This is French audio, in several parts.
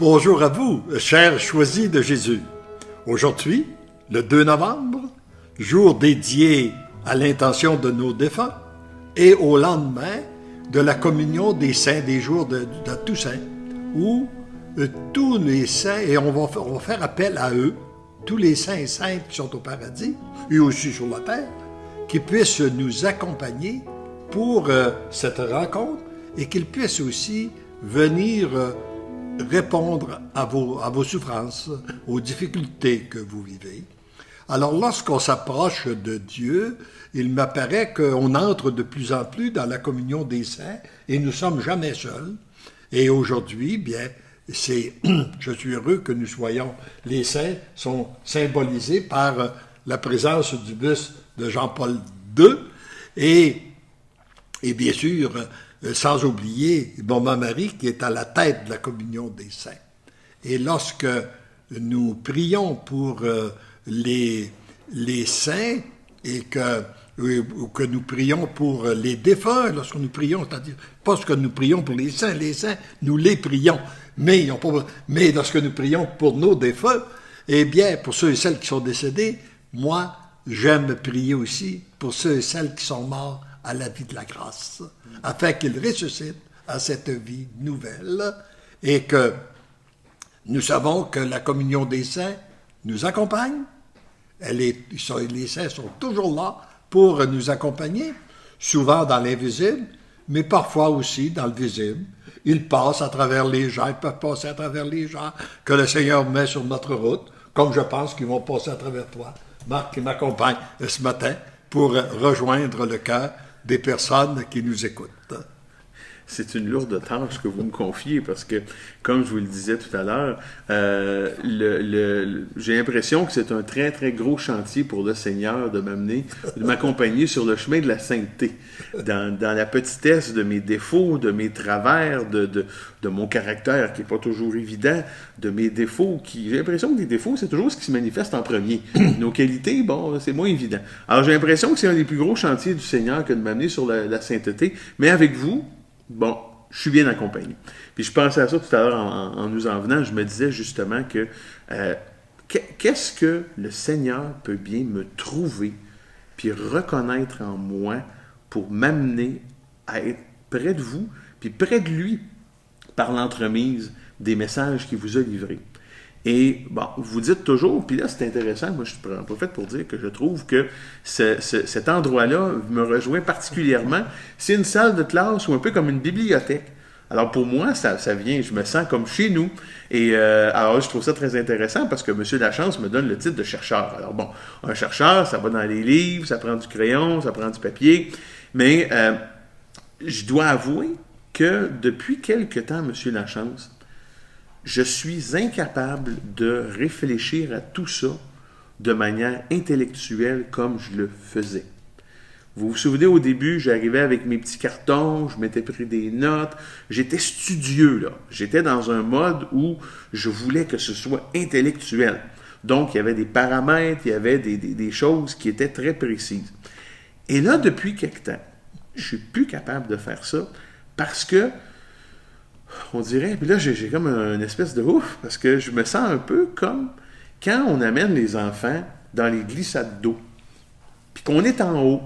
Bonjour à vous, chers choisis de Jésus. Aujourd'hui, le 2 novembre, jour dédié à l'intention de nos défunts et au lendemain de la communion des saints, des jours de Toussaint, où tous les saints, et on va faire appel à eux, tous les saints et saintes qui sont au paradis, et aussi sur la terre, qui puissent nous accompagner pour cette rencontre et qu'ils puissent aussi venir répondre à vos souffrances, aux difficultés que vous vivez. Alors, lorsqu'on s'approche de Dieu, il m'apparaît qu'on entre de plus en plus dans la communion des saints et nous ne sommes jamais seuls. Et aujourd'hui, bien, je suis heureux que nous soyons, les saints sont symbolisés par la présence du buste de Jean-Paul II et bien sûr, sans oublier Maman Marie qui est à la tête de la communion des saints. Et lorsque nous prions pour les saints et que nous prions pour les défunts, lorsque nous prions, c'est-à-dire pas ce que nous prions pour les saints, nous les prions, mais lorsque nous prions pour nos défunts, eh bien, pour ceux et celles qui sont décédés, moi, j'aime prier aussi pour ceux et celles qui sont morts à la vie de la grâce, afin qu'ils ressuscitent à cette vie nouvelle et que nous savons que la communion des saints nous accompagne. Les saints sont toujours là pour nous accompagner, souvent dans l'invisible, mais parfois aussi dans le visible. Ils passent à travers les gens, ils peuvent passer à travers les gens que le Seigneur met sur notre route, comme je pense qu'ils vont passer à travers toi, Marc, qui m'accompagne ce matin pour rejoindre le cœur des personnes qui nous écoutent. C'est une lourde tâche que vous me confiez parce que, comme je vous le disais tout à l'heure, j'ai l'impression que c'est un très, très gros chantier pour le Seigneur de m'accompagner sur le chemin de la sainteté, dans la petitesse de mes défauts, de mes travers, de mon caractère qui n'est pas toujours évident, de mes défauts j'ai l'impression que les défauts, c'est toujours ce qui se manifeste en premier. Nos qualités, bon, c'est moins évident. Alors, j'ai l'impression que c'est un des plus gros chantiers du Seigneur que de m'amener sur la sainteté, mais avec vous, bon, je suis bien accompagné. Puis je pensais à ça tout à l'heure en nous en venant. Je me disais justement que qu'est-ce que le Seigneur peut bien me trouver puis reconnaître en moi pour m'amener à être près de vous puis près de lui par l'entremise des messages qu'il vous a livrés. Et bon, vous dites toujours, puis là c'est intéressant, moi je suis pas fait pour dire que je trouve que cet endroit-là me rejoint particulièrement. C'est une salle de classe ou un peu comme une bibliothèque. Alors pour moi, ça vient, je me sens comme chez nous. Et alors je trouve ça très intéressant parce que M. Lachance me donne le titre de chercheur. Alors bon, un chercheur, ça va dans les livres, ça prend du crayon, ça prend du papier, mais je dois avouer que depuis quelque temps, M. Lachance, je suis incapable de réfléchir à tout ça de manière intellectuelle comme je le faisais. Vous vous souvenez, au début, j'arrivais avec mes petits cartons, je m'étais pris des notes, j'étais studieux, là. J'étais dans un mode où je voulais que ce soit intellectuel. Donc, il y avait des paramètres, il y avait des choses qui étaient très précises. Et là, depuis quelque temps, je suis plus capable de faire ça parce que on dirait, puis là j'ai comme une espèce de ouf, parce que je me sens un peu comme quand on amène les enfants dans les glissades d'eau, puis qu'on est en haut,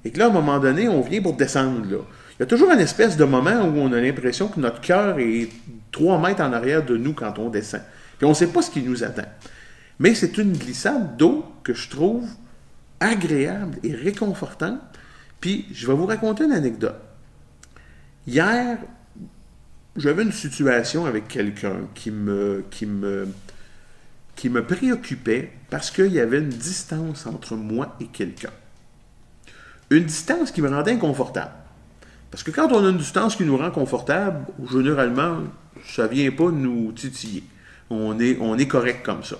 et que là, à un moment donné, on vient pour descendre, là. Il y a toujours une espèce de moment où on a l'impression que notre cœur est 3 mètres en arrière de nous quand on descend. Puis on ne sait pas ce qui nous attend. Mais c'est une glissade d'eau que je trouve agréable et réconfortante. Puis je vais vous raconter une anecdote. Hier, j'avais une situation avec quelqu'un qui me préoccupait parce qu'il y avait une distance entre moi et quelqu'un. Une distance qui me rendait inconfortable. Parce que quand on a une distance qui nous rend confortable, généralement, ça ne vient pas nous titiller. On est correct comme ça.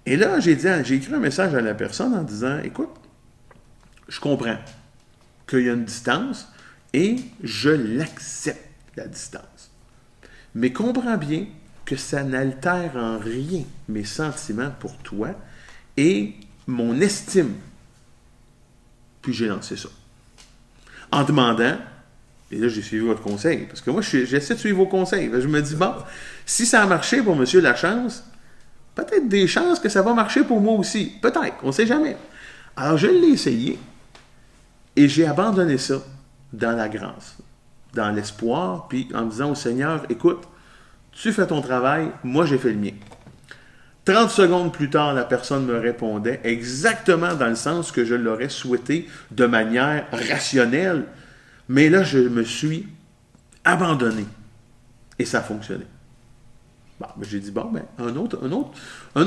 Et là, j'ai écrit un message à la personne en disant, écoute, je comprends qu'il y a une distance et je l'accepte, la distance. Mais comprends bien que ça n'altère en rien mes sentiments pour toi et mon estime. Puis j'ai lancé ça. En demandant Et là, j'ai suivi votre conseil. Parce que moi, j'essaie de suivre vos conseils. Je me dis, bon, si ça a marché pour M. Lachance, peut-être des chances que ça va marcher pour moi aussi. Peut-être, on ne sait jamais. Alors, je l'ai essayé et j'ai abandonné ça dans la grâce, dans l'espoir, puis en disant au Seigneur, écoute, tu fais ton travail, moi j'ai fait le mien. 30 secondes plus tard, la personne me répondait exactement dans le sens que je l'aurais souhaité de manière rationnelle. Mais là, je me suis abandonné. Et ça a fonctionné. Bon, ben, j'ai dit, bon, ben, un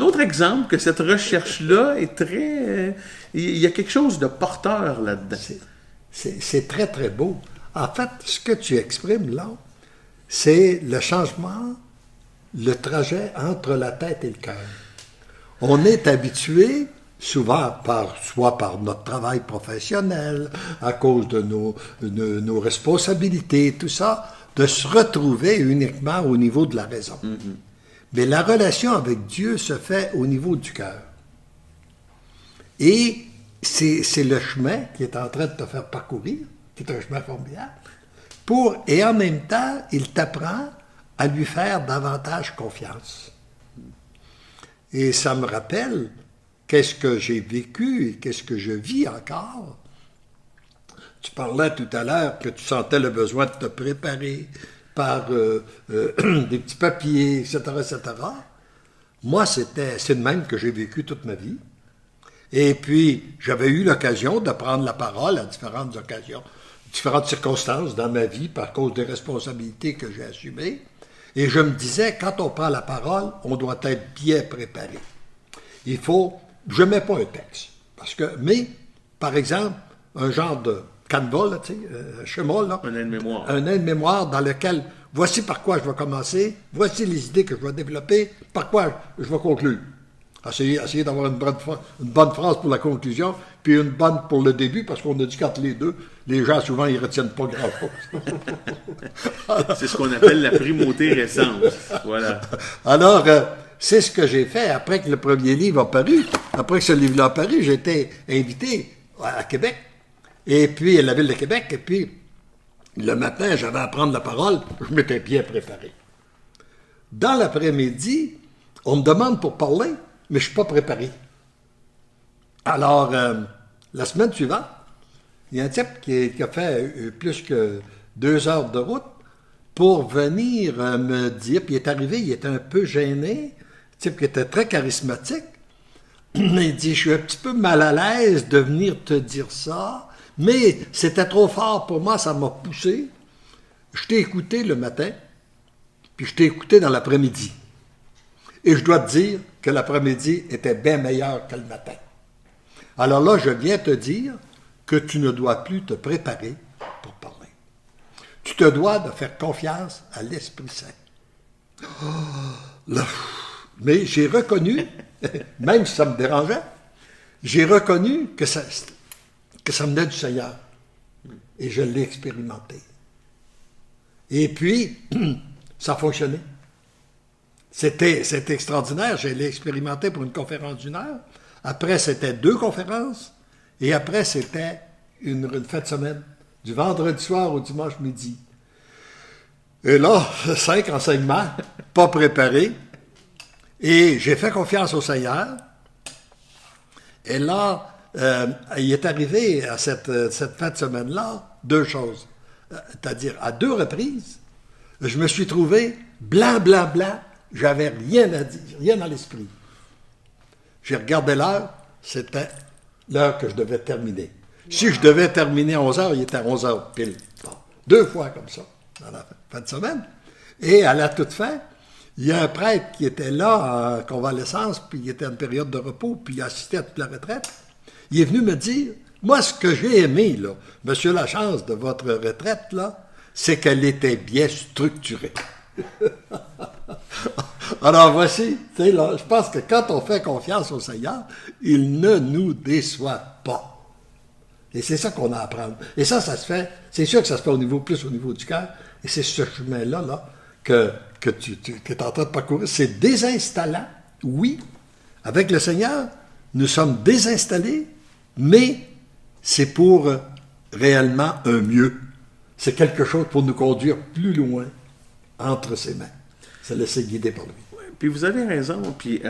autre exemple que cette recherche-là est très... il y a quelque chose de porteur là-dedans. C'est très, très beau. En fait, ce que tu exprimes là, c'est le changement, le trajet entre la tête et le cœur. On est habitué, souvent, soit par notre travail professionnel, à cause de nos responsabilités, tout ça, de se retrouver uniquement au niveau de la raison. Mm-hmm. Mais la relation avec Dieu se fait au niveau du cœur. Et c'est le chemin qui est en train de te faire parcourir, qui est un chemin formidable, et en même temps, il t'apprend à lui faire davantage confiance. Et ça me rappelle qu'est-ce que j'ai vécu et qu'est-ce que je vis encore. Tu parlais tout à l'heure que tu sentais le besoin de te préparer par des petits papiers, etc., etc. Moi, c'est de même que j'ai vécu toute ma vie. Et puis, j'avais eu l'occasion de prendre la parole à différentes occasions, différentes circonstances dans ma vie par cause des responsabilités que j'ai assumées. Et je me disais, quand on prend la parole, on doit être bien préparé. Je ne mets pas un texte. Mais, par exemple, un genre de canevas, là, tu sais, schéma, là. Un aide-mémoire. Un aide-mémoire dans lequel, voici par quoi je vais commencer, voici les idées que je vais développer, par quoi je vais conclure. Essayer d'avoir une bonne phrase pour la conclusion, puis une bonne pour le début, parce qu'on a dit qu'entre les deux, les gens, souvent, ils ne retiennent pas grand-chose. C'est ce qu'on appelle la primauté récente. Voilà. Alors, c'est ce que j'ai fait après que le premier livre a paru. Après que ce livre-là a paru, j'ai été invité à Québec, et puis à la ville de Québec, et puis le matin, j'avais à prendre la parole, je m'étais bien préparé. Dans l'après-midi, on me demande pour parler, mais je ne suis pas préparé. Alors, la semaine suivante, il y a un type qui a fait plus que 2 heures de route pour venir me dire, puis il est arrivé, il était un peu gêné, un type qui était très charismatique. Il dit, je suis un petit peu mal à l'aise de venir te dire ça, mais c'était trop fort pour moi, ça m'a poussé. Je t'ai écouté le matin, puis je t'ai écouté dans l'après-midi. Et je dois te dire que l'après-midi était bien meilleur que le matin. Alors là, je viens te dire que tu ne dois plus te préparer pour parler. Tu te dois de faire confiance à l'Esprit Saint. Mais j'ai reconnu, même si ça me dérangeait, j'ai reconnu que ça venait du Seigneur. Et je l'ai expérimenté. Et puis, ça a fonctionné. C'était extraordinaire. Je l'ai expérimenté pour une conférence d'1 heure. Après, c'était 2 conférences. Et après, c'était une fin de semaine, du vendredi soir au dimanche midi. Et là, 5 enseignements, pas préparés. Et j'ai fait confiance au Seigneur. Et là, il est arrivé à cette fin de semaine-là 2 choses. C'est-à-dire, à 2 reprises, je me suis trouvé blanc, j'avais rien à dire, rien dans l'esprit. J'ai regardé l'heure, c'était l'heure que je devais terminer. Si je devais terminer à 11h, il était à 11h pile. Bon, 2 fois comme ça, dans la fin de semaine. Et à la toute fin, il y a un prêtre qui était là en convalescence, puis il était en période de repos, puis il assistait à toute la retraite. Il est venu me dire, moi, ce que j'ai aimé, là, Monsieur Lachance, de votre retraite, là, c'est qu'elle était bien structurée. Alors voici, tu sais, là, je pense que quand on fait confiance au Seigneur, il ne nous déçoit pas. Et c'est ça qu'on a à apprendre. Et ça se fait, c'est sûr que ça se fait plus au niveau du cœur, et c'est ce chemin-là là, que tu es en train de parcourir. C'est désinstallant, oui. Avec le Seigneur, nous sommes désinstallés, mais c'est pour réellement un mieux. c'est quelque chose pour nous conduire plus loin entre ses mains. Se laisser guider par lui. Puis vous avez raison. Puis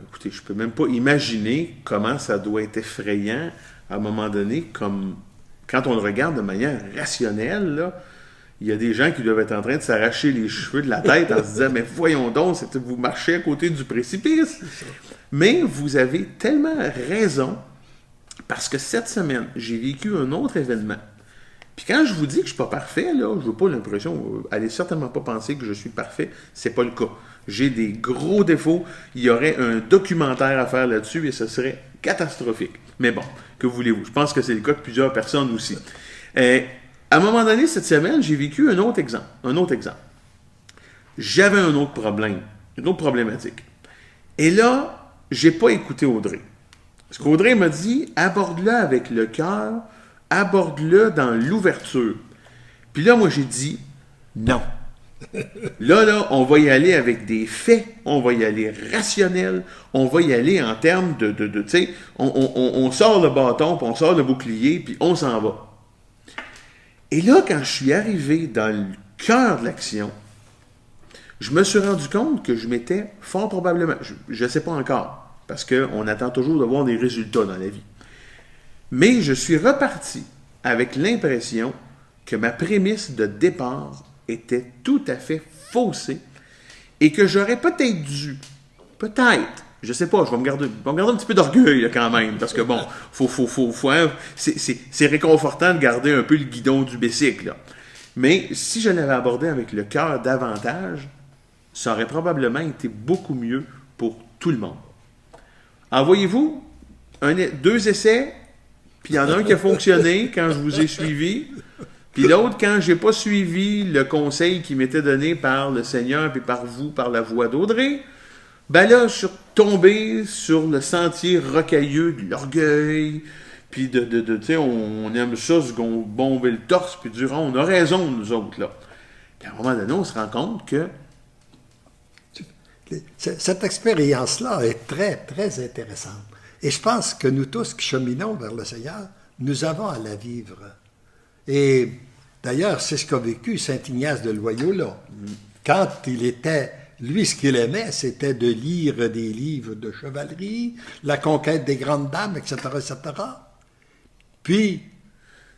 écoutez, je peux même pas imaginer comment ça doit être effrayant à un moment donné, comme quand on le regarde de manière rationnelle, là. Il y a des gens qui doivent être en train de s'arracher les cheveux de la tête en se disant « Mais voyons donc, vous marchez à côté du précipice! » Mais vous avez tellement raison, parce que cette semaine, j'ai vécu un autre événement. Puis quand je vous dis que je ne suis pas parfait, là, je n'ai pas l'impression, vous n'allez certainement pas penser que je suis parfait, c'est pas le cas. J'ai des gros défauts, il y aurait un documentaire à faire là-dessus et ce serait catastrophique. Mais bon, que voulez-vous? Je pense que c'est le cas de plusieurs personnes aussi. À un moment donné, cette semaine, j'ai vécu un autre exemple. J'avais un autre problème, une autre problématique. Et là, j'ai pas écouté Audrey. Parce qu'Audrey m'a dit, aborde-le avec le cœur, aborde-le dans l'ouverture. Puis là, moi, j'ai dit, non. Là, on va y aller avec des faits, on va y aller rationnel, on va y aller en termes de tu sais, on sort le bâton, puis on sort le bouclier, puis on s'en va. Et là, quand je suis arrivé dans le cœur de l'action, je me suis rendu compte que je m'étais fort probablement, je ne sais pas encore, parce qu'on attend toujours de voir des résultats dans la vie, mais je suis reparti avec l'impression que ma prémisse de départ était tout à fait faussée et que j'aurais peut-être dû, je sais pas, je vais me garder un petit peu d'orgueil là, quand même, parce que bon, hein, c'est réconfortant de garder un peu le guidon du bicycle. Là. Mais si je l'avais abordé avec le cœur davantage, ça aurait probablement été beaucoup mieux pour tout le monde. Alors voyez-vous, 2 essais, puis il y en a un qui a fonctionné quand je vous ai suivi, puis l'autre quand j'ai pas suivi le conseil qui m'était donné par le Seigneur puis par vous, par la voix d'Audrey. Ben là, je suis tombé sur le sentier rocailleux de l'orgueil, puis tu sais, on aime ça, se bomber le torse, puis durant, on a raison, nous autres, là. Puis à un moment donné, on se rend compte que... Cette expérience-là est très, très intéressante. Et je pense que nous tous qui cheminons vers le Seigneur, nous avons à la vivre. Et d'ailleurs, c'est ce qu'a vécu saint Ignace de Loyola. Quand il était... Lui, ce qu'il aimait, c'était de lire des livres de chevalerie, la conquête des grandes dames, etc., etc. Puis,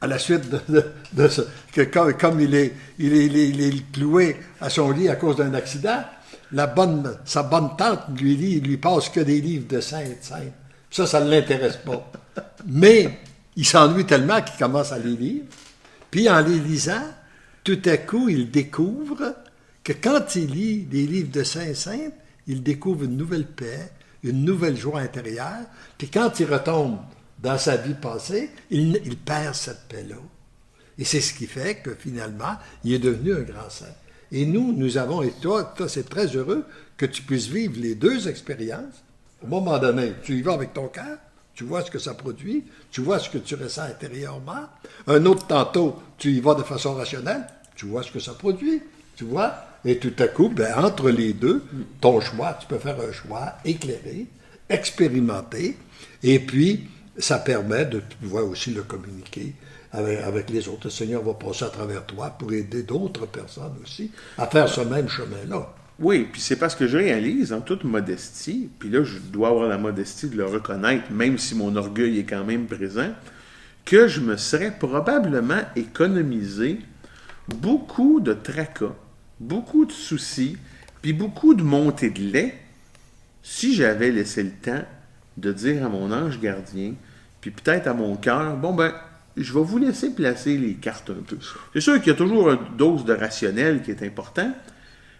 à la suite de ce, que comme il est cloué à son lit à cause d'un accident, sa bonne tante lui passe que des livres de saintes. Ça ne l'intéresse pas. Mais il s'ennuie tellement qu'il commence à les lire. Puis, en les lisant, tout à coup, il découvre que quand il lit des livres de Saint-Sainte, il découvre une nouvelle paix, une nouvelle joie intérieure, puis quand il retombe dans sa vie passée, il perd cette paix-là. Et c'est ce qui fait que finalement, il est devenu un grand saint. Et nous avons, et toi, c'est très heureux que tu puisses vivre les 2 expériences. Au moment donné, tu y vas avec ton cœur, tu vois ce que ça produit, tu vois ce que tu ressens intérieurement. Un autre tantôt, tu y vas de façon rationnelle, tu vois ce que ça produit, tu vois. Et tout à coup, entre les 2, ton choix, tu peux faire un choix éclairé, expérimenté, et puis ça permet de pouvoir aussi le communiquer avec les autres. Le Seigneur va passer à travers toi pour aider d'autres personnes aussi à faire ce même chemin-là. Oui, puis c'est parce que je réalise en toute modestie, puis là je dois avoir la modestie de le reconnaître, même si mon orgueil est quand même présent, que je me serais probablement économisé beaucoup de tracas, beaucoup de soucis, puis beaucoup de montées de lait, si j'avais laissé le temps de dire à mon ange gardien, puis peut-être à mon cœur, je vais vous laisser placer les cartes un peu. C'est sûr qu'il y a toujours une dose de rationnel qui est important,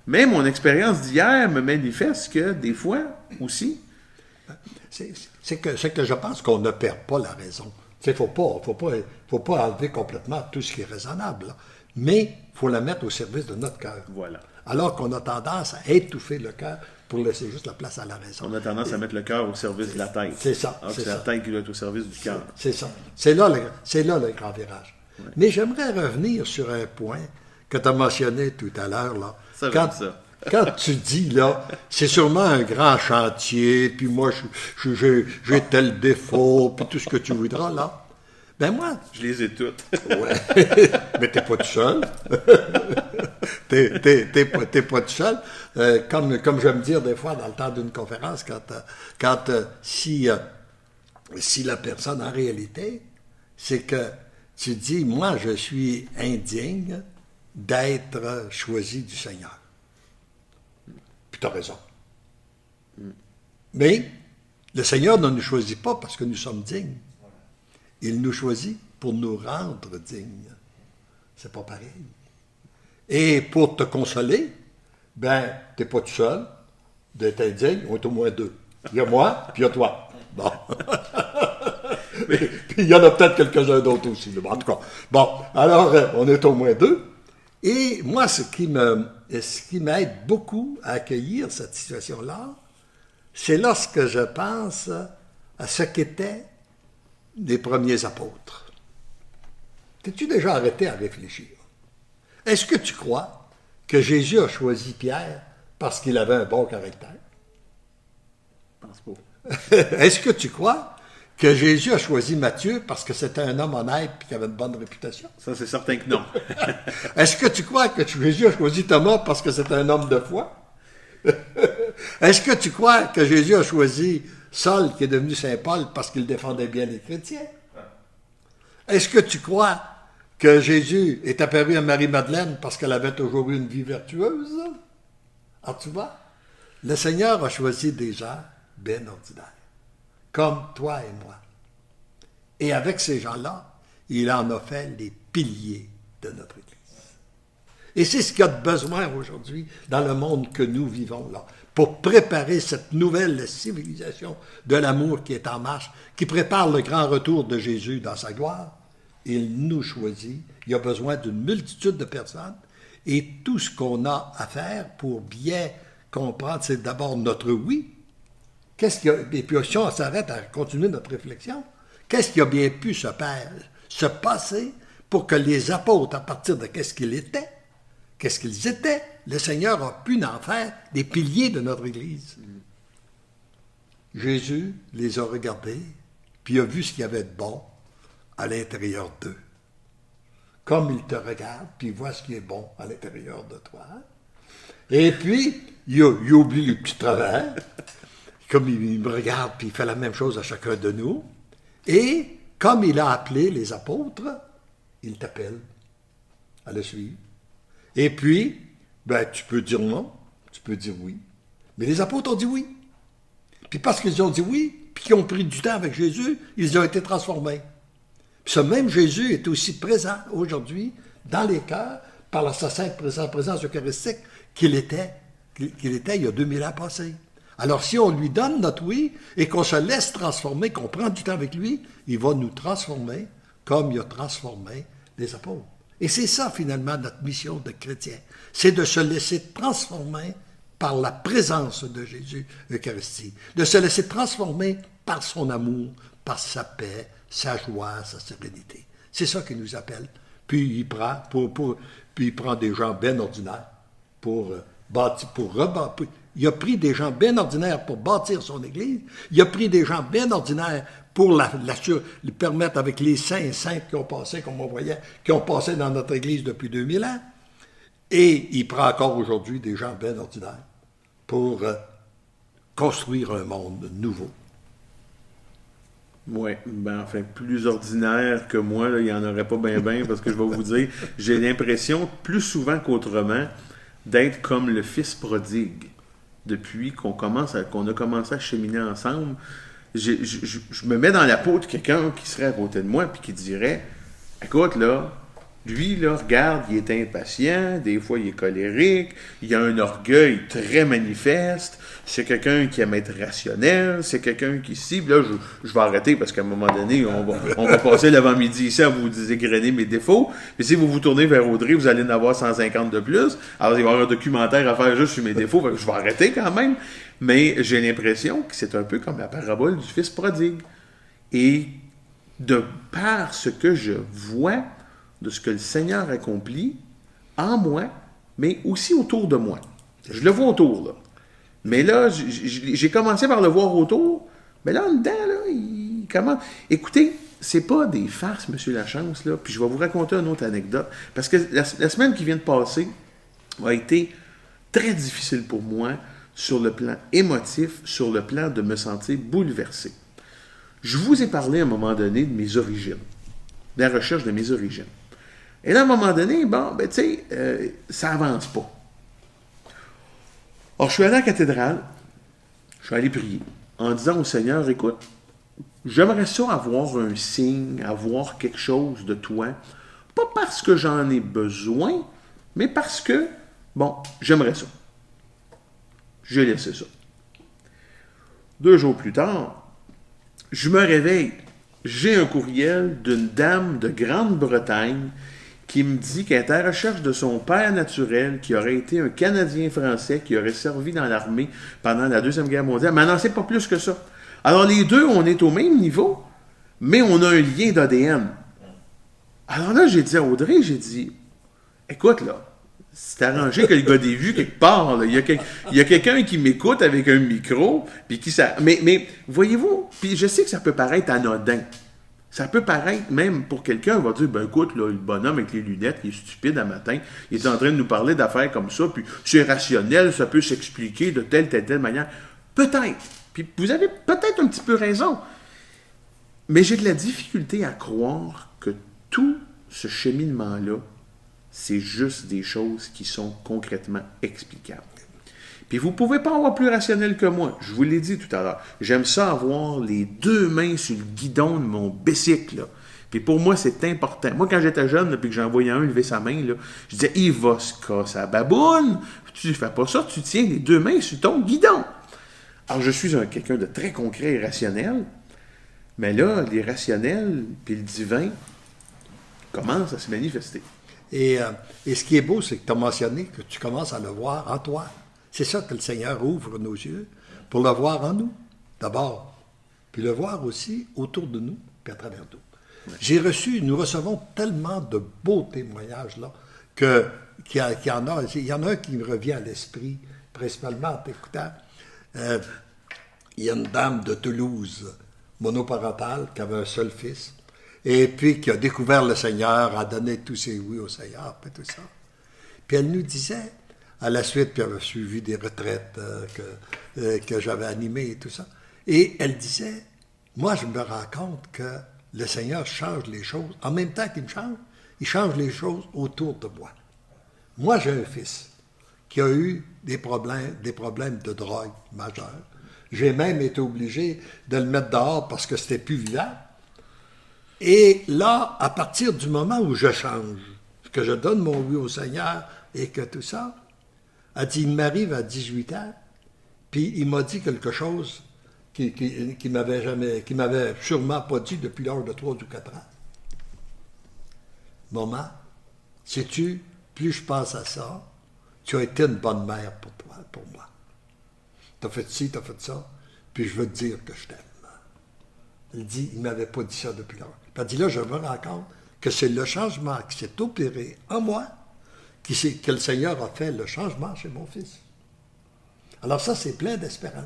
mais mon expérience d'hier me manifeste que des fois aussi... C'est que je pense qu'on ne perd pas la raison. Il ne faut pas enlever complètement tout ce qui est raisonnable, là. Mais il faut la mettre au service de notre cœur. Voilà. Alors qu'on a tendance à étouffer le cœur pour laisser juste la place à la raison. On a tendance à mettre le cœur au service de la tête. C'est ça. Alors c'est la tête qui doit être au service du cœur. C'est ça. C'est là le grand virage. Ouais. Mais j'aimerais revenir sur un point que tu as mentionné tout à l'heure. Là. Quand tu dis, là, c'est sûrement un grand chantier, puis moi, j'ai tel défaut, puis tout ce que tu voudras, là. Ben moi... Je les ai toutes. Ouais. Mais t'es pas tout seul. T'es pas tout seul. Comme j'aime dire des fois dans le temps d'une conférence, si la personne en réalité, c'est que tu dis, moi je suis indigne d'être choisi du Seigneur. Puis tu as raison. Mais le Seigneur ne nous choisit pas parce que nous sommes dignes. Il nous choisit pour nous rendre dignes. C'est pas pareil. Et pour te consoler, ben, t'es pas tout seul d'être indigne, on est au moins deux. Il y a moi, puis il y a toi. Bon. Puis il y en a peut-être quelques-uns d'autres aussi. En tout cas. Bon, alors, on est au moins deux. Et moi, ce qui m'aide beaucoup à accueillir cette situation-là, c'est lorsque je pense à ce qu'étaient les premiers apôtres. T'es-tu déjà arrêté à réfléchir? Est-ce que tu crois que Jésus a choisi Pierre parce qu'il avait un bon caractère? Je pense pas. Est-ce que tu crois que Jésus a choisi Matthieu parce que c'était un homme honnête et qu'il avait une bonne réputation? Ça, c'est certain que non. Est-ce que tu crois que Jésus a choisi Thomas parce que c'était un homme de foi? Est-ce que tu crois que Jésus a choisi Saul, qui est devenu Saint Paul, parce qu'il défendait bien les chrétiens? Est-ce que tu crois que Jésus est apparu à Marie-Madeleine parce qu'elle avait toujours eu une vie vertueuse? Alors tu vois, le Seigneur a choisi des gens bien ordinaires, comme toi et moi. Et avec ces gens-là, il en a fait les piliers de notre Église. Et c'est ce qu'il y a de besoin aujourd'hui dans le monde que nous vivons là, pour préparer cette nouvelle civilisation de l'amour qui est en marche, qui prépare le grand retour de Jésus dans sa gloire. Il nous choisit. Il y a besoin d'une multitude de personnes. Et tout ce qu'on a à faire pour bien comprendre, c'est d'abord notre oui. Et puis si on s'arrête à continuer notre réflexion, qu'est-ce qui a bien pu se passer pour que les apôtres, à partir de qu'est-ce qu'ils étaient, le Seigneur a pu en faire des piliers de notre Église. Jésus les a regardés, puis a vu ce qu'il y avait de bon à l'intérieur d'eux. Comme il te regarde, puis il voit ce qui est bon à l'intérieur de toi. Et puis, il oublie le petit travers. Comme il me regarde, puis il fait la même chose à chacun de nous. Et comme il a appelé les apôtres, il t'appelle à le suivre. Et puis, ben, tu peux dire non, tu peux dire oui. Mais les apôtres ont dit oui. Puis parce qu'ils ont dit oui, puis qu'ils ont pris du temps avec Jésus, ils ont été transformés. Puis ce même Jésus est aussi présent aujourd'hui dans les cœurs par sa sainte présence eucharistique qu'il était il y a 2000 ans passés. Alors si on lui donne notre oui et qu'on se laisse transformer, qu'on prend du temps avec lui, il va nous transformer comme il a transformé les apôtres. Et c'est ça, finalement, notre mission de chrétien. C'est de se laisser transformer par la présence de Jésus Eucharistie. De se laisser transformer par son amour, par sa paix, sa joie, sa sérénité. C'est ça qu'il nous appelle. Puis il prend des gens bien ordinaires pour bâtir, il a pris des gens bien ordinaires pour bâtir son Église. Il a pris des gens bien ordinaires pour lui permettre, avec les saints et saintes qui ont passé, comme on voyait, qui ont passé dans notre Église depuis 2000 ans. Et il prend encore aujourd'hui des gens bien ordinaires pour construire un monde nouveau. Oui, ben enfin, plus ordinaire que moi, là, il n'y en aurait pas bien, parce que je vais vous dire, j'ai l'impression, plus souvent qu'autrement, d'être comme le fils prodigue. Depuis qu'on a commencé à cheminer ensemble, je me mets dans la peau de quelqu'un qui serait à côté de moi puis qui dirait, écoute là, lui là, regarde, il est impatient, des fois il est colérique, il a un orgueil très manifeste, c'est quelqu'un qui aime être rationnel, c'est quelqu'un qui cible, là je vais arrêter parce qu'à un moment donné, on va passer l'avant-midi ici à vous égrener mes défauts, mais si vous vous tournez vers Audrey, vous allez en avoir 150 de plus, alors il va y avoir un documentaire à faire juste sur mes défauts, je vais arrêter quand même, mais j'ai l'impression que c'est un peu comme la parabole du fils prodigue. Et de par ce que je vois de ce que le Seigneur accomplit en moi, mais aussi autour de moi. Je le vois autour, là. Mais là, j'ai commencé par le voir autour, mais là, en dedans, là, il commence... Écoutez, c'est pas des farces, Monsieur Lachance, là. Puis je vais vous raconter une autre anecdote. Parce que la semaine qui vient de passer a été très difficile pour moi sur le plan émotif, sur le plan de me sentir bouleversé. Je vous ai parlé à un moment donné de mes origines, de la recherche de mes origines. Et là, à un moment donné, ça avance pas. Alors, je suis allé à la cathédrale, je suis allé prier, en disant au Seigneur, écoute, j'aimerais ça avoir un signe, avoir quelque chose de toi, pas parce que j'en ai besoin, mais parce que, j'aimerais ça. J'ai laissé ça. 2 jours plus tard, je me réveille. J'ai un courriel d'une dame de Grande-Bretagne qui me dit qu'elle est à la recherche de son père naturel, qui aurait été un Canadien-Français, qui aurait servi dans l'armée pendant la Deuxième Guerre mondiale. Mais elle n'en sait pas plus que ça. Alors, les deux, on est au même niveau, mais on a un lien d'ADN. Alors là, j'ai dit à Audrey, écoute, là, c'est arrangé que le gars des vues quelque part. Là. Il y a quelqu'un qui m'écoute avec un micro, puis qui ça. Mais voyez-vous, puis je sais que ça peut paraître anodin. Ça peut paraître, même pour quelqu'un, il va dire, écoute, là, le bonhomme avec les lunettes, il est stupide à matin, il est en train de nous parler d'affaires comme ça, puis c'est rationnel, ça peut s'expliquer de telle manière. Peut-être. Puis vous avez peut-être un petit peu raison. Mais j'ai de la difficulté à croire que tout ce cheminement-là, c'est juste des choses qui sont concrètement explicables. Puis vous ne pouvez pas avoir plus rationnel que moi. Je vous l'ai dit tout à l'heure. J'aime ça avoir les 2 mains sur le guidon de mon bicycle. Là. Puis pour moi, c'est important. Moi, quand j'étais jeune, là, puis que j'en voyais un lever sa main, là, je disais, il va se casser la baboune. Tu ne fais pas ça, tu tiens les 2 mains sur ton guidon. Alors, je suis quelqu'un de très concret et rationnel. Mais là, l'irrationnel puis le divin commencent à se manifester. Et ce qui est beau, c'est que tu as mentionné que tu commences à le voir en toi. C'est ça que le Seigneur ouvre nos yeux pour le voir en nous, d'abord, puis le voir aussi autour de nous, puis à travers nous. Ouais. Nous recevons tellement de beaux témoignages là, qu'il y en a un qui me revient à l'esprit, principalement en t'écoutant. Il y a une dame de Toulouse, monoparentale, qui avait un seul fils, et puis qui a découvert le Seigneur, a donné tous ses oui au Seigneur, puis tout ça. Puis elle nous disait, à la suite, puis elle a suivi des retraites que j'avais animées et tout ça. Et elle disait, moi, je me rends compte que le Seigneur change les choses. En même temps qu'il me change, il change les choses autour de moi. Moi, j'ai un fils qui a eu des problèmes de drogue majeurs. J'ai même été obligé de le mettre dehors parce que c'était plus vivable. Et là, à partir du moment où je change, que je donne mon oui au Seigneur et que tout ça, elle dit, il m'arrive à 18 ans, puis il m'a dit quelque chose qui m'avait sûrement pas dit depuis l'âge de 3 ou 4 ans. Maman, sais-tu, plus je pense à ça, tu as été une bonne mère pour moi. Tu as fait ci, tu as fait ça, puis je veux te dire que je t'aime. Elle dit, il ne m'avait pas dit ça depuis lors. Elle dit, là, je me rends compte que c'est le changement qui s'est opéré en moi, que le Seigneur a fait le changement chez mon fils. Alors ça, c'est plein d'espérance.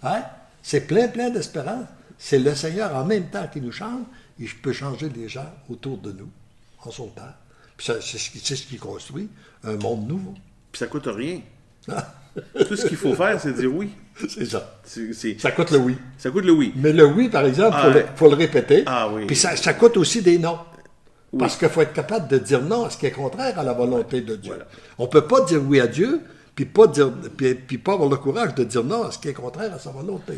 Hein? C'est plein d'espérance. C'est le Seigneur, en même temps qu'il nous change, il peut changer les gens autour de nous, en son temps. Puis c'est ce qui construit un monde nouveau. Puis ça ne coûte rien. Tout ce qu'il faut faire, c'est dire oui. C'est ça. Ça coûte le oui. Ça coûte le oui. Mais le oui, par exemple, il faut le répéter. Ah oui. Puis ça coûte aussi des non. Oui. Parce qu'il faut être capable de dire non à ce qui est contraire à la volonté de Dieu. Voilà. On ne peut pas dire oui à Dieu, puis pas avoir le courage de dire non à ce qui est contraire à sa volonté.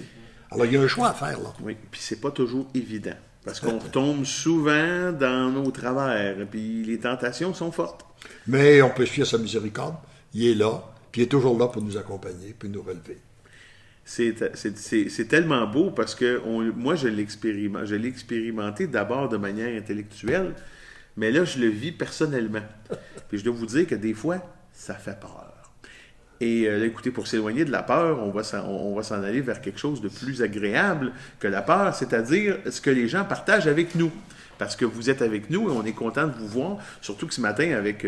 Alors, il y a un choix à faire, là. Oui, puis c'est pas toujours évident. Parce qu'on retombe souvent dans nos travers, puis les tentations sont fortes. Mais on peut se fier à sa miséricorde. Il est là, puis il est toujours là pour nous accompagner, puis nous relever. C'est tellement beau parce que moi, je l'ai expérimenté d'abord de manière intellectuelle, mais là, je le vis personnellement. Puis je dois vous dire que des fois, ça fait peur. Et là, écoutez, pour s'éloigner de la peur, on va s'en aller vers quelque chose de plus agréable que la peur, c'est-à-dire ce que les gens partagent avec nous. parce que vous êtes avec nous et on est content de vous voir, surtout que ce matin, avec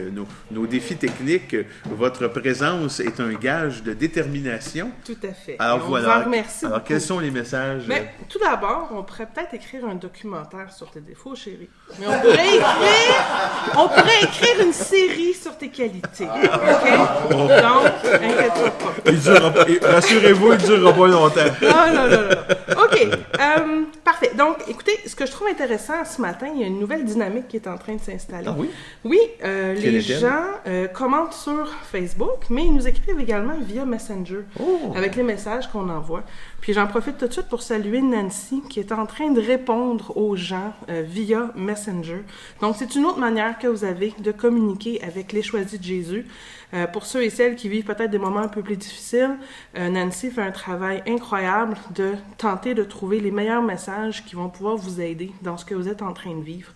nos défis techniques, votre présence est un gage de détermination. Tout à fait. Alors on voilà. vous remercie Alors, beaucoup. quels sont les messages? Mais, tout d'abord, on pourrait peut-être écrire un documentaire sur tes défauts, chérie. Mais on pourrait écrire une série sur tes qualités. OK? Donc, inquiète-toi pas. Rassurez-vous, il ne durera pas longtemps. Non. OK. Parfait. Donc, écoutez, ce que je trouve intéressant ce matin, il y a une nouvelle dynamique qui est en train de s'installer. Ah oui? Oui, Quelle les est-elle? gens commentent sur Facebook, mais ils nous écrivent également via Messenger, avec les messages qu'on envoie. Puis j'en profite tout de suite pour saluer Nancy, qui est en train de répondre aux gens via Messenger. Donc, c'est une autre manière que vous avez de communiquer avec les choisis de Jésus. Pour ceux et celles qui vivent peut-être des moments un peu plus difficiles, Nancy fait un travail incroyable de tenter de trouver les meilleurs messages qui vont pouvoir vous aider dans ce que vous êtes en train de vivre.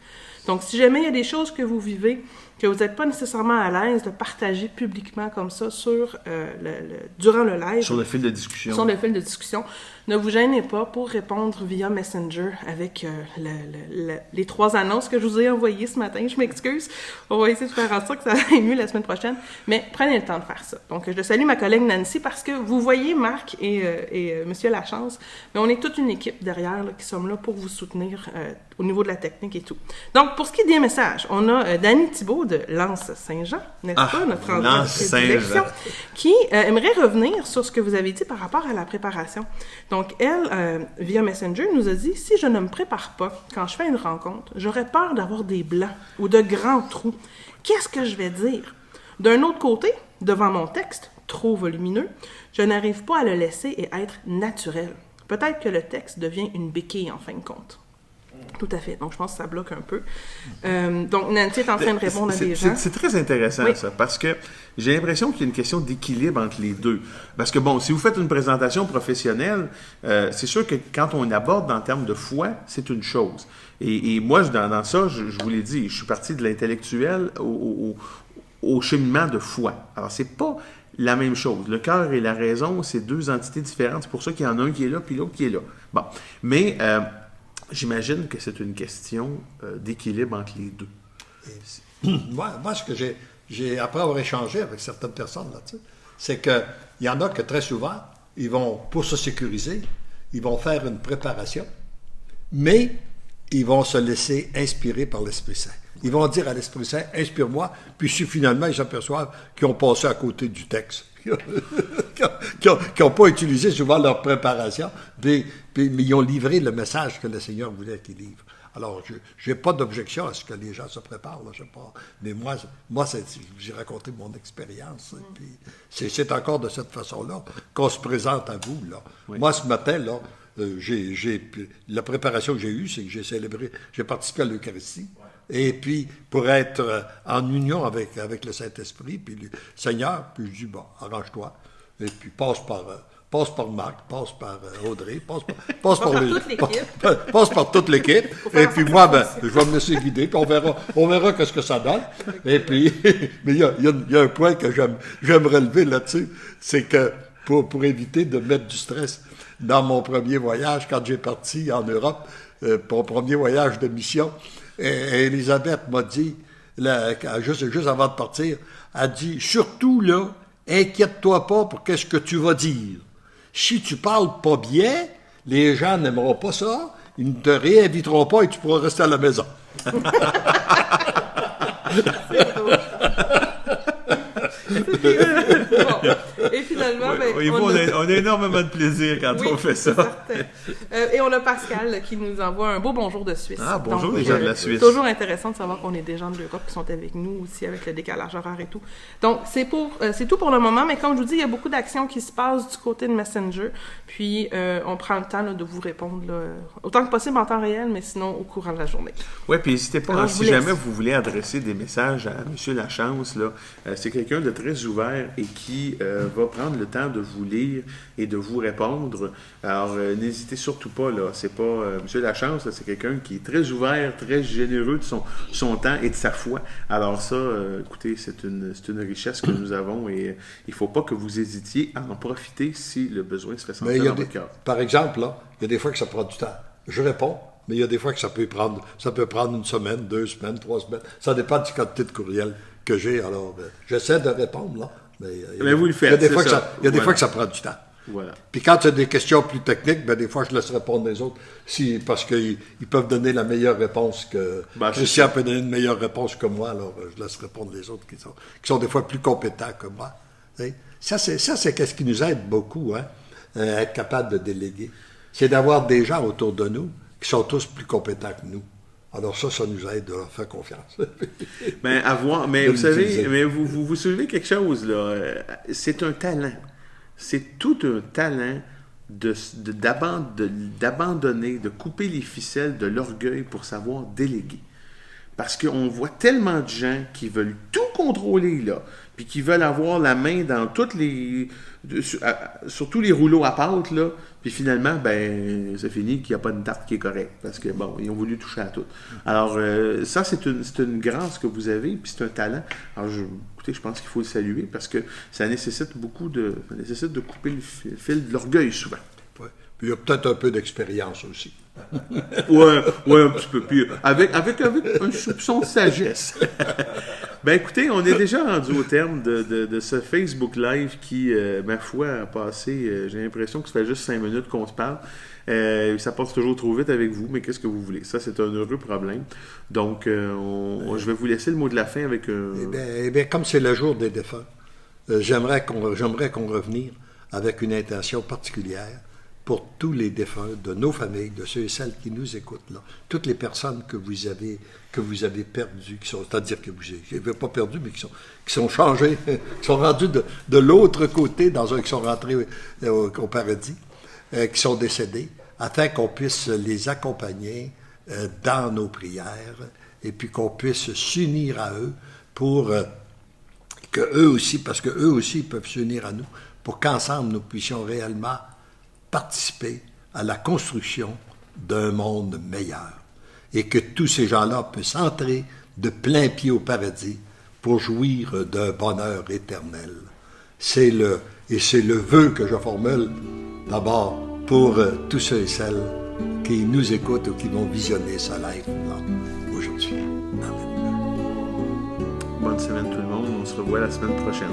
Donc, si jamais il y a des choses que vous vivez, que vous n'êtes pas nécessairement à l'aise de partager publiquement comme ça durant le live, Sur le fil de discussion. sur le fil de discussion, ne vous gênez pas pour répondre via Messenger avec les 3 annonces que je vous ai envoyées ce matin. Je m'excuse. On va essayer de faire en sorte que ça aille mieux la semaine prochaine. Mais prenez le temps de faire ça. Donc, je salue ma collègue Nancy parce que vous voyez Marc et Monsieur Lachance, mais on est toute une équipe derrière là, qui sommes là pour vous soutenir au niveau de la technique et tout. Donc, pour ce qui est des messages, on a Dany Thibault de Lens-Saint-Jean, n'est-ce pas, notre endroit de prédilection, qui aimerait revenir sur ce que vous avez dit par rapport à la préparation. Donc, elle, via Messenger, nous a dit « Si je ne me prépare pas quand je fais une rencontre, j'aurais peur d'avoir des blancs ou de grands trous. Qu'est-ce que je vais dire? D'un autre côté, devant mon texte, trop volumineux, je n'arrive pas à le laisser et être naturel. Peut-être que le texte devient une béquille en fin de compte. » Tout à fait. Donc, je pense que ça bloque un peu. Donc, Nancy est en train de répondre à des gens. C'est très intéressant, Oui. ça, parce que j'ai l'impression qu'il y a une question d'équilibre entre les deux. Parce que, bon, si vous faites une présentation professionnelle, c'est sûr que quand on aborde en termes de foi, c'est une chose. Et moi, dans ça, je vous l'ai dit, je suis parti de l'intellectuel au cheminement de foi. Alors, c'est pas la même chose. Le cœur et la raison, c'est 2 entités différentes. C'est pour ça qu'il y en a un qui est là, puis l'autre qui est là. Bon. Mais j'imagine que c'est une question d'équilibre entre les deux. Moi, ce que j'ai après avoir échangé avec certaines personnes, là, c'est qu'il y en a que très souvent, ils vont, pour se sécuriser, ils vont faire une préparation, mais ils vont se laisser inspirer par l'Esprit Saint. Ils vont dire à l'Esprit Saint, inspire-moi, puis si finalement ils s'aperçoivent qu'ils ont passé à côté du texte, qui n'ont pas utilisé souvent leur préparation, mais ils ont livré le message que le Seigneur voulait qu'ils livrent. Alors, je n'ai pas d'objection à ce que les gens se préparent, là, je sais pas. Mais moi j'ai raconté mon expérience, et puis c'est encore de cette façon-là qu'on se présente à vous, là. Oui. Moi, ce matin, là, la préparation que j'ai eue, c'est que j'ai participé à l'Eucharistie. Et puis, pour être en union avec le Saint-Esprit, puis le Seigneur, puis je dis, bon, arrange-toi, et puis passe par Marc, passe par Audrey, passe par toute l'équipe, et puis moi, je vais me laisser guider, puis on verra qu'est-ce que ça donne. Et puis, mais il y a un point que j'aime relever là-dessus, c'est que pour éviter de mettre du stress dans mon premier voyage, quand j'ai parti en Europe, pour mon premier voyage de mission, et Elisabeth m'a dit, juste avant de partir, elle dit, surtout là, inquiète-toi pas pour qu'est-ce que tu vas dire. Si tu parles pas bien, les gens n'aimeront pas ça, ils ne te réinviteront pas et tu pourras rester à la maison. Bon. Et finalement, on a énormément de plaisir quand on fait ça. Et on a Pascal qui nous envoie un beau bonjour de Suisse. Ah, bonjour. Donc, les gens de la Suisse. C'est toujours intéressant de savoir qu'on est des gens de l'Europe qui sont avec nous aussi, avec le décalage horaire et tout. Donc, c'est tout pour le moment, mais comme je vous dis, il y a beaucoup d'actions qui se passent du côté de Messenger. Puis, on prend le temps là, de vous répondre là, autant que possible en temps réel, mais sinon au courant de la journée. Oui, puis n'hésitez pas, alors, si jamais vous voulez adresser des messages à M. Lachance, là, c'est quelqu'un de très ouvert et qui va prendre le temps de vous lire et de vous répondre. Alors, n'hésitez surtout pas, là. C'est pas M. Lachance, là, c'est quelqu'un qui est très ouvert, très généreux de son temps et de sa foi. Alors ça, écoutez, c'est une richesse que nous avons et il ne faut pas que vous hésitiez à en profiter si le besoin se fait sentir dans votre cœur. Par exemple, là, il y a des fois que ça prend du temps. Je réponds, mais il y a des fois que ça peut prendre une semaine, 2 semaines, 3 semaines. Ça dépend du quantité de courriel que j'ai. Alors, j'essaie de répondre, là. Mais vous le faites, il y a des fois, ça. fois que ça prend du temps. Voilà. Puis quand tu as des questions plus techniques, des fois, je laisse répondre les autres, parce qu'ils peuvent donner la meilleure réponse que... Christian peut donner une meilleure réponse que moi, alors je laisse répondre les autres qui sont des fois plus compétents que moi. Ça, c'est ce qui nous aide beaucoup, hein, à être capable de déléguer. C'est d'avoir des gens autour de nous qui sont tous plus compétents que nous. Alors ça nous aide à leur faire confiance. Mais vous savez, mais vous soulevez quelque chose, là. C'est un talent. C'est tout un talent d'abandonner, de couper les ficelles de l'orgueil pour savoir déléguer. Parce qu'on voit tellement de gens qui veulent tout contrôler, là, puis qui veulent avoir la main dans sur tous les rouleaux à pâte, là, puis finalement, ça finit qu'il n'y a pas une tarte qui est correcte, parce que, ils ont voulu toucher à tout. Alors, ça, c'est une grâce que vous avez, puis c'est un talent. Alors, écoutez, je pense qu'il faut le saluer, parce que ça nécessite de couper le fil de l'orgueil, souvent. Ouais. Puis il y a peut-être un peu d'expérience aussi. Ouais, un petit peu. Puis avec un soupçon de sagesse. Écoutez, on est déjà rendu au terme de ce Facebook Live qui, ma foi, a passé, j'ai l'impression que ça fait juste 5 minutes qu'on se parle. Ça passe toujours trop vite avec vous, mais qu'est-ce que vous voulez? Ça, c'est un heureux problème. Donc, je vais vous laisser le mot de la fin avec... Eh bien, comme c'est le jour des défunts, j'aimerais qu'on revenir avec une intention particulière pour tous les défunts de nos familles, de ceux et celles qui nous écoutent là, toutes les personnes que vous avez perdues, c'est-à-dire que vous n'avez pas perdues, mais qui sont changées, qui sont rendues de l'autre côté, qui sont rentrés au paradis, qui sont décédés, afin qu'on puisse les accompagner dans nos prières, et puis qu'on puisse s'unir à eux pour que eux aussi, parce que eux aussi peuvent s'unir à nous, pour qu'ensemble nous puissions réellement participer à la construction d'un monde meilleur et que tous ces gens-là puissent entrer de plein pied au paradis pour jouir d'un bonheur éternel. C'est le vœu que je formule d'abord pour tous ceux et celles qui nous écoutent ou qui vont visionner ce live-là aujourd'hui. Amen. Bonne semaine tout le monde, on se revoit la semaine prochaine.